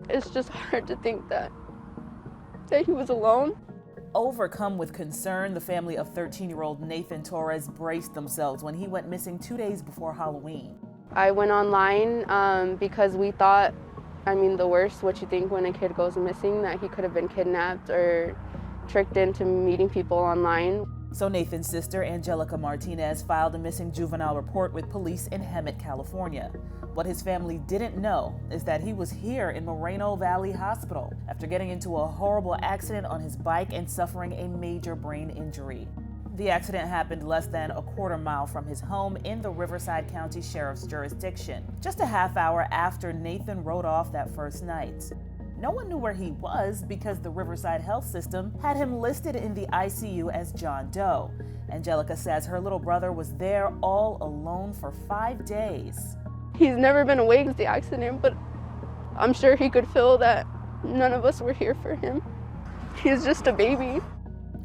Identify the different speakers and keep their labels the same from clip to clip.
Speaker 1: It's just hard to think that he was alone.
Speaker 2: Overcome with concern, the family of 13-year-old Nathan Torres braced themselves when he went missing 2 days before Halloween.
Speaker 1: I went online because we thought, the worst, what you think when a kid goes missing, that he could have been kidnapped or tricked into meeting people online.
Speaker 2: So Nathan's sister, Angelica Martinez, filed a missing juvenile report with police in Hemet, California. What his family didn't know is that he was here in Moreno Valley Hospital after getting into a horrible accident on his bike and suffering a major brain injury. The accident happened less than a quarter mile from his home in the Riverside County Sheriff's jurisdiction, just a half hour after Nathan rode off that first night. No one knew where he was because the Riverside Health System had him listed in the ICU as John Doe. Angelica says her little brother was there all alone for 5 days.
Speaker 1: He's never been awake since the accident, but I'm sure he could feel that none of us were here for him. He's just a baby.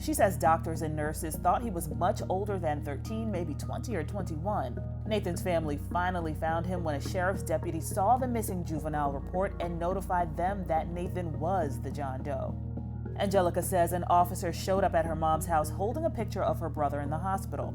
Speaker 2: She says doctors and nurses thought he was much older than 13, maybe 20 or 21. Nathan's family finally found him when a sheriff's deputy saw the missing juvenile report and notified them that Nathan was the John Doe. Angelica says an officer showed up at her mom's house holding a picture of her brother in the hospital.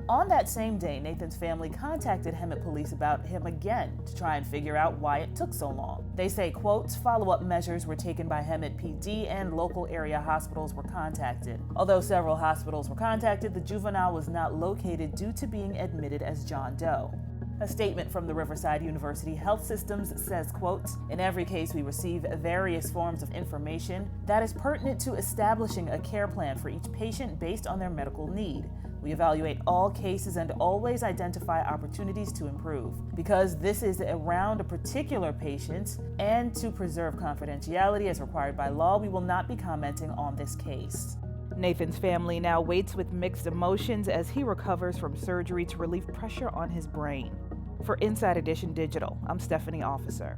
Speaker 2: On that same day, Nathan's family contacted Hemet police about him again to try and figure out why it took so long. They say, quote, follow-up measures were taken by Hemet PD and local area hospitals were contacted. Although several hospitals were contacted, the juvenile was not located due to being admitted as John Doe. A statement from the Riverside University Health Systems says, quote, in every case we receive various forms of information that is pertinent to establishing a care plan for each patient based on their medical need. We evaluate all cases and always identify opportunities to improve. Because this is around a particular patient and to preserve confidentiality as required by law, we will not be commenting on this case. Nathan's family now waits with mixed emotions as he recovers from surgery to relieve pressure on his brain. For Inside Edition Digital, I'm Stephanie Officer.